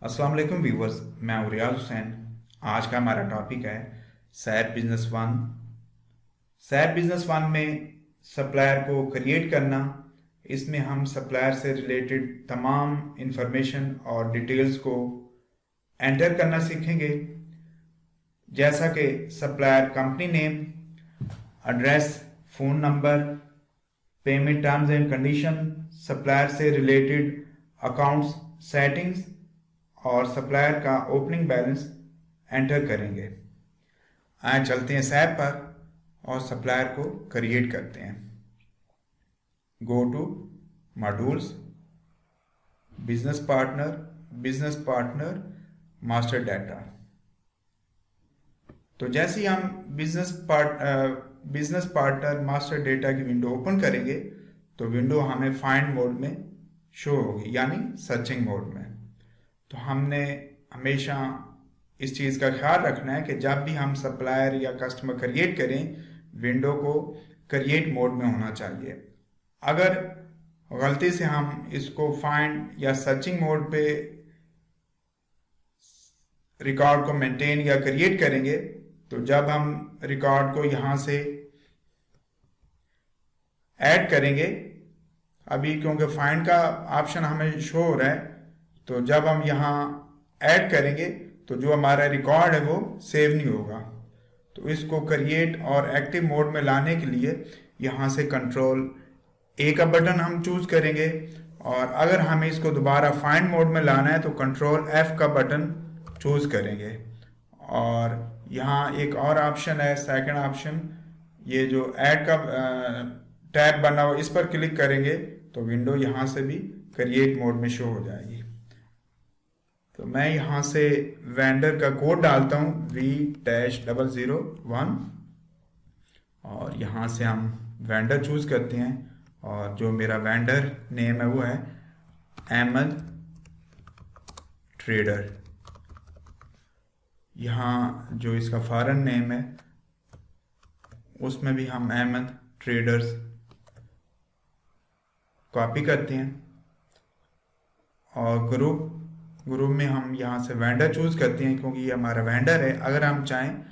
अस्सलाम वालेकुम व्यूवर्स, मैं हूं रियाज हुसैन। आज का हमारा टॉपिक है SAP business one. SAP business one में सप्लायर को क्रिएट करना। इसमें हम सप्लायर से रिलेटेड तमाम इंफॉर्मेशन और डिटेल्स को एंटर करना सीखेंगे, जैसा कि supplier company name, address, phone number, payment terms and condition, supplier से रिलेटेड अकाउंट्स सेटिंग्स और सप्लायर का ओपनिंग बैलेंस एंटर करेंगे। आए चलते हैं सैप पर और सप्लायर को क्रिएट करते हैं। Go two modules, business partner, master data. तो जैसे ही हम बिजनेस पार्टनर मास्टर डेटा की विंडो ओपन करेंगे तो विंडो हमें फाइंड मोड में शो होगी, यानी सर्चिंग मोड में। तो हमने हमेशा इस चीज़ का ख्याल रखना है कि जब भी हम सप्लायर या कस्टमर क्रिएट करें, विंडो को क्रिएट मोड में होना चाहिए। अगर गलती से हम इसको फाइंड या सर्चिंग मोड पे रिकॉर्ड को मेंटेन या क्रिएट करेंगे तो जब हम रिकॉर्ड को यहाँ से ऐड करेंगे, अभी क्योंकि फाइंड का ऑप्शन हमें शो हो रहा है, तो जब हम यहाँ ऐड करेंगे तो जो हमारा रिकॉर्ड है वो सेव नहीं होगा। तो इसको क्रिएट और एक्टिव मोड में लाने के लिए यहाँ से कंट्रोल ए का बटन हम चूज करेंगे, और अगर हमें इसको दोबारा फाइंड मोड में लाना है तो कंट्रोल एफ का बटन चूज करेंगे। और यहाँ एक और ऑप्शन है, सेकंड ऑप्शन, ये जो ऐड का टैब बना हुआ, इस पर क्लिक करेंगे तो विंडो यहाँ से भी क्रिएट मोड में शो हो जाएगी। तो मैं यहाँ से वेंडर का कोड डालता हूँ V-001, और यहाँ से हम वेंडर चूज करते हैं, और जो मेरा वेंडर नेम है वो है अहमद ट्रेडर। यहाँ जो इसका फॉरेन नेम है उसमें भी हम अहमद ट्रेडर्स कॉपी करते हैं, और ग्रुप में हम यहाँ से वेंडर चूज करते हैं क्योंकि ये हमारा वेंडर है। अगर हम चाहें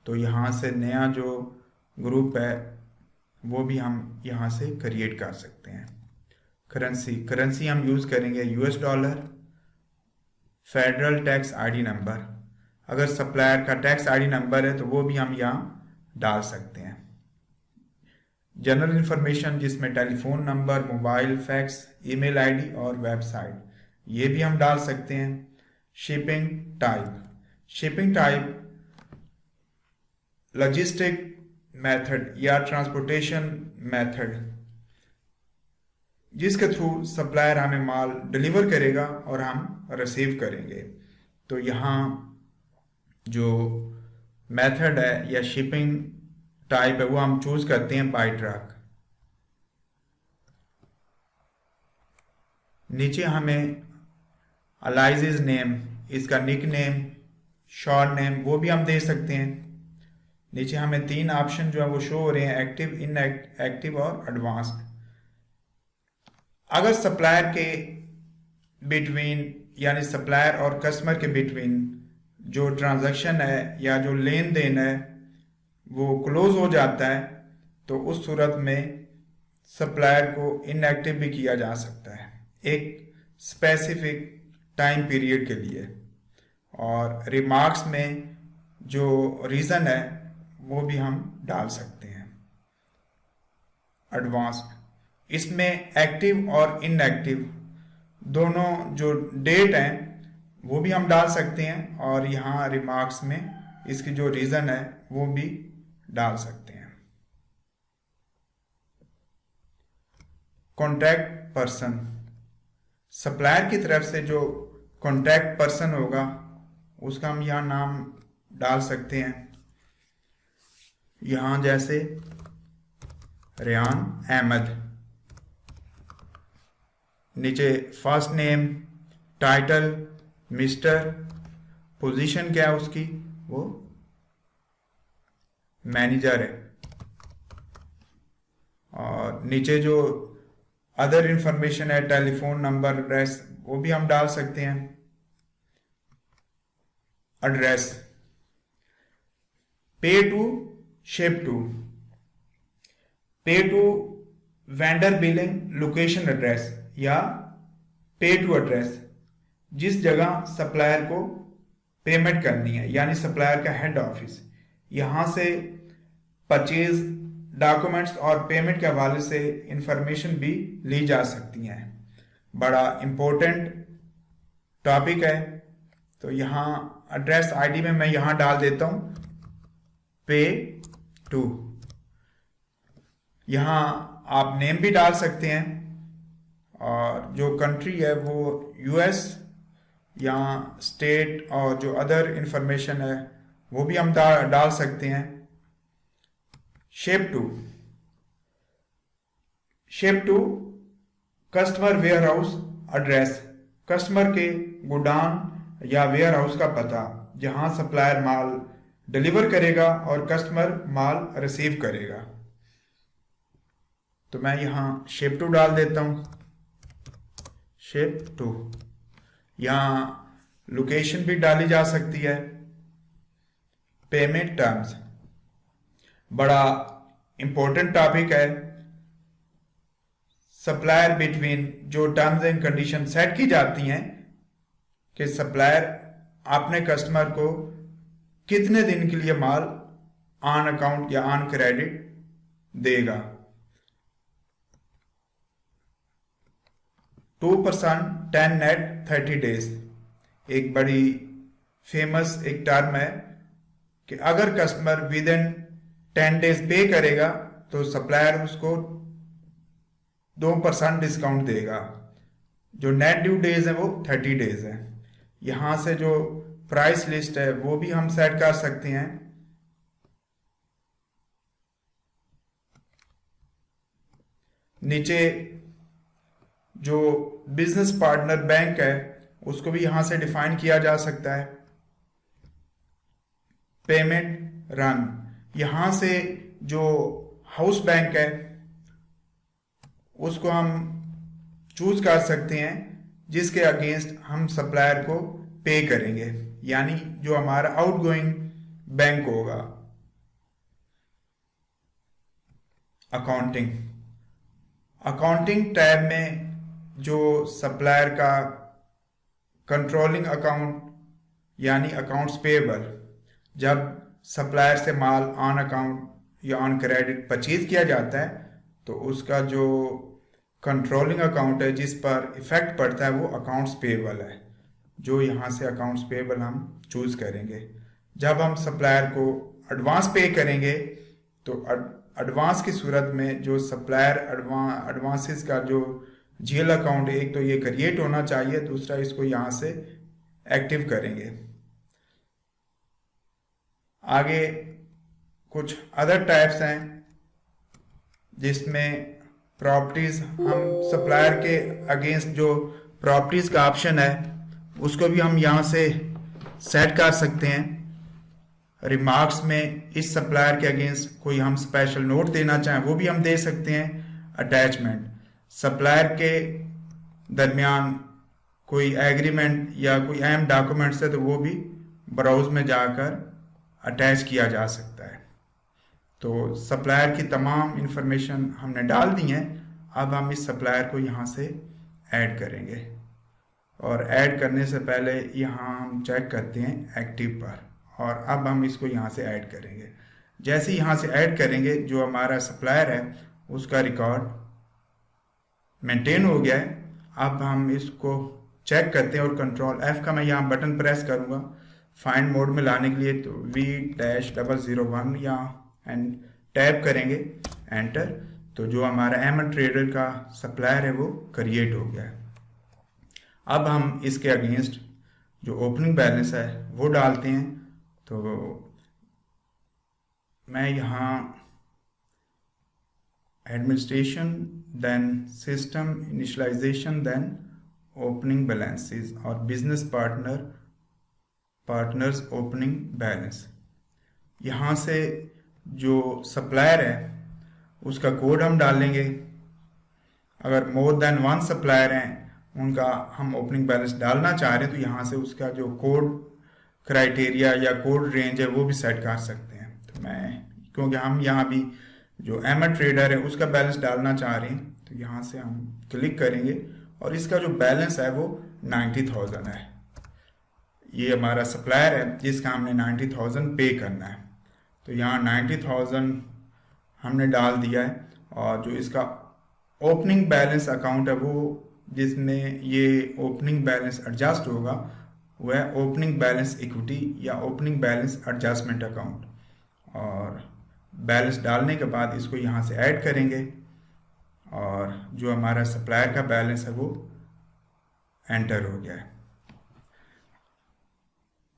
तो यहाँ से नया जो ग्रुप है वो भी हम यहाँ से क्रिएट कर सकते हैं। करेंसी हम यूज करेंगे US dollar. Federal tax ID number, अगर सप्लायर का टैक्स आईडी नंबर है तो वो भी हम यहाँ डाल सकते हैं। जनरल इंफॉर्मेशन जिसमें telephone number, mobile, fax, email ID और वेबसाइट, ये भी हम डाल सकते हैं। शिपिंग टाइप लॉजिस्टिक मेथड या ट्रांसपोर्टेशन मेथड, जिसके थ्रू सप्लायर हमें माल डिलीवर करेगा और हम रिसीव करेंगे। तो यहाँ जो मेथड है या शिपिंग टाइप है वो हम चूज करते हैं बाय ट्रक। नीचे हमें अलाइजिस नेम, इसका निक नेम, शॉर्ट नेम, वो भी हम दे सकते हैं। नीचे हमें 3 ऑप्शन जो है वो शो हो रहे हैं, एक्टिव, इनएक्टिव और एडवांस्ड। अगर सप्लायर के बिटवीन, यानी सप्लायर और कस्टमर के बिटवीन जो ट्रांजैक्शन है या जो लेन देन है वो क्लोज हो जाता है, तो उस सूरत में सप्लायर को इनएक्टिव भी किया जा सकता है एक स्पेसिफिक टाइम पीरियड के लिए। और रिमार्क्स में जो रीज़न है वो भी हम डाल सकते हैं। एडवांस्ड, इसमें एक्टिव और इनएक्टिव दोनों जो डेट हैं वो भी हम डाल सकते हैं, और यहाँ रिमार्क्स में इसकी जो रीज़न है वो भी डाल सकते हैं। कॉन्टैक्ट पर्सन, सप्लायर की तरफ से जो कॉन्टैक्ट पर्सन होगा उसका हम यहाँ नाम डाल सकते हैं। यहाँ जैसे रेहान अहमद। नीचे first name, title mister, position क्या है उसकी, वो मैनेजर है। और नीचे जो अदर इंफॉर्मेशन है, टेलीफोन नंबर, एड्रेस, वो भी हम डाल सकते हैं। Address, pay to ship to, pay to vendor billing location address या पे टू एड्रेस, जिस जगह सप्लायर को पेमेंट करनी है, यानी सप्लायर का हेड ऑफिस। यहां से परचेज डॉक्यूमेंट्स और पेमेंट के हवाले से इंफॉर्मेशन भी ली जा सकती हैं। बड़ा इंपॉर्टेंट टॉपिक है। तो यहां एड्रेस आईडी में मैं यहां डाल देता हूं पे टू। यहां आप नेम भी डाल सकते हैं और जो कंट्री है वो यूएस या स्टेट और जो अदर इंफॉर्मेशन है वो भी हम डाल सकते हैं। Ship to customer warehouse address, customer के गोडाउन या वेयर हाउस का पता जहां सप्लायर माल डिलीवर करेगा और कस्टमर माल रिसीव करेगा। तो मैं यहां शेप टू डाल देता हूं, शेप टू। यहां लोकेशन भी डाली जा सकती है। पेमेंट टर्म्स बड़ा इंपॉर्टेंट टॉपिक है। सप्लायर बिटवीन जो टर्म्स एंड कंडीशन सेट की जाती हैं कि सप्लायर अपने कस्टमर को कितने दिन के लिए माल ऑन अकाउंट या ऑन क्रेडिट देगा। 2% 10 नेट 30 डेज एक बड़ी फेमस एक टर्म है कि अगर कस्टमर विद इन 10 डेज पे करेगा तो सप्लायर उसको 2% डिस्काउंट देगा। जो नेट ड्यू डेज है वो 30 डेज है। यहां से जो प्राइस लिस्ट है वो भी हम सेट कर सकते हैं। नीचे जो बिजनेस पार्टनर बैंक है उसको भी यहां से डिफाइन किया जा सकता है। पेमेंट रन, यहां से जो हाउस बैंक है उसको हम चूज कर सकते हैं जिसके अगेंस्ट हम सप्लायर को पे करेंगे, यानी जो हमारा आउटगोइंग बैंक होगा। अकाउंटिंग टैब में जो सप्लायर का कंट्रोलिंग अकाउंट यानी अकाउंट्स पेएबल, जब सप्लायर से माल ऑन अकाउंट या ऑन क्रेडिट परचेज किया जाता है तो उसका जो कंट्रोलिंग अकाउंट है जिस पर इफेक्ट पड़ता है वो अकाउंट्स पेएबल है। जो यहाँ से अकाउंट्स पेएबल हम चूज करेंगे। जब हम सप्लायर को एडवांस पे करेंगे तो एडवांस की सूरत में जो सप्लायर एडवांसेस का जो जीएल अकाउंट, एक तो ये क्रिएट होना चाहिए, दूसरा इसको यहाँ से एक्टिव करेंगे। आगे कुछ अदर टाइप्स हैं जिसमें प्रॉपर्टीज, हम सप्लायर के अगेंस्ट जो प्रॉपर्टीज का ऑप्शन है उसको भी हम यहाँ से सेट कर सकते हैं। रिमार्क्स में इस सप्लायर के अगेंस्ट कोई हम स्पेशल नोट देना चाहें वो भी हम दे सकते हैं। अटैचमेंट, सप्लायर के दरमियान कोई एग्रीमेंट या कोई अहम डॉक्यूमेंट्स है तो वो भी ब्राउज में जाकर अटैच किया जा सकता है। तो सप्लायर की तमाम इंफॉर्मेशन हमने डाल दी हैं। अब हम इस सप्लायर को यहाँ से ऐड करेंगे और ऐड करने से पहले यहाँ हम चेक करते हैं एक्टिव पर, और अब हम इसको यहाँ से ऐड करेंगे। जैसे यहाँ से ऐड करेंगे जो हमारा सप्लायर है उसका रिकॉर्ड मेंटेन हो गया है। अब हम इसको चेक करते हैं और कंट्रोल F का मैं यहाँ बटन प्रेस करूँगा फाइंड मोड में लाने के लिए, तो V-001 यहाँ एंड टैप करेंगे एंटर, तो जो हमारा एमन ट्रेडर का सप्लायर है वो क्रिएट हो गया है। अब हम इसके अगेंस्ट जो ओपनिंग बैलेंस है वो डालते हैं। तो मैं यहाँ administration, then system initialization, then opening balances और बिजनेस पार्टनर्स ओपनिंग बैलेंस, यहाँ से जो सप्लायर है उसका कोड हम डालेंगे। अगर मोर देन 1 सप्लायर हैं उनका हम ओपनिंग बैलेंस डालना चाह रहे हैं तो यहाँ से उसका जो कोड क्राइटेरिया या कोड रेंज है वो भी सेट कर सकते हैं। तो मैं, क्योंकि हम यहाँ भी जो एमए ट्रेडर है उसका बैलेंस डालना चाह रहे हैं, तो यहाँ से हम क्लिक करेंगे और इसका जो बैलेंस है वो 90,000 है। ये हमारा सप्लायर है जिसका हमने 90,000 पे करना है। तो यहाँ 90,000 हमने डाल दिया है, और जो इसका ओपनिंग बैलेंस अकाउंट है वो जिसमें ये ओपनिंग बैलेंस एडजस्ट होगा वो है ओपनिंग बैलेंस इक्विटी या ओपनिंग बैलेंस एडजस्टमेंट अकाउंट। और बैलेंस डालने के बाद इसको यहाँ से ऐड करेंगे और जो हमारा सप्लायर का बैलेंस है वो एंटर हो गया है।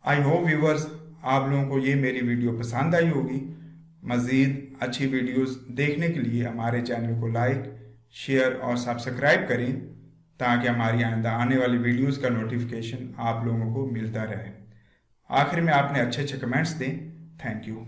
आई होप व्यूवर्स आप लोगों को ये मेरी वीडियो पसंद आई होगी। मज़ीद अच्छी वीडियोस देखने के लिए हमारे चैनल को लाइक, शेयर और सब्सक्राइब करें ताकि हमारी आइंदा आने वाली वीडियोस का नोटिफिकेशन आप लोगों को मिलता रहे। आखिर में आपने अच्छे अच्छे कमेंट्स दें। Thank you.